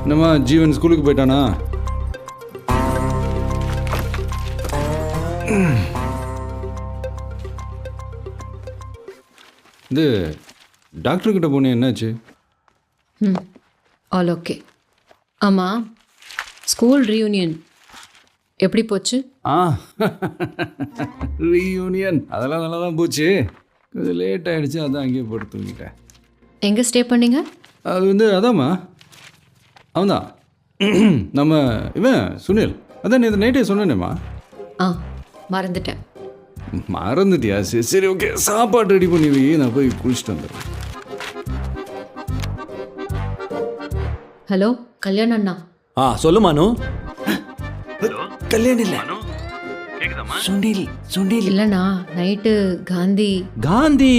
என்னம்மா ஜீவன் ஸ்கூலுக்கு போயிட்டானா? இது டாக்டர்கிட்ட போனேன், என்னாச்சு? All okay. ஆமாம், ஸ்கூல் ரீயூனியன் எப்படி போச்சு? ரீயூனியன் அதெல்லாம் நல்லா தான் போச்சு. கொஞ்சம் லேட் ஆகிடுச்சு, அதான் அங்கேயே போட்டு தூங்கிட்டேன். எங்கே ஸ்டே பண்ணீங்க? அது அதாம்மா, அவன்தான் நம்ம இவன் சுனில். அதான் நேற்று நைட்டே சொன்னேனேம்மா. மறந்துட்டேன். மறந்துட்டியா? சரி சரி, ஓகே. சாப்பாடு ரெடி பண்ணி வை, நான் போய் குளிச்சுட்டு வந்துடுறேன். ஹலோ கல்யாண் அண்ணா. சொல்லு மானு. கல்யாணம் இல்லை, சுனில். இல்லைண்ணா, நைட்டு காந்தி காந்தி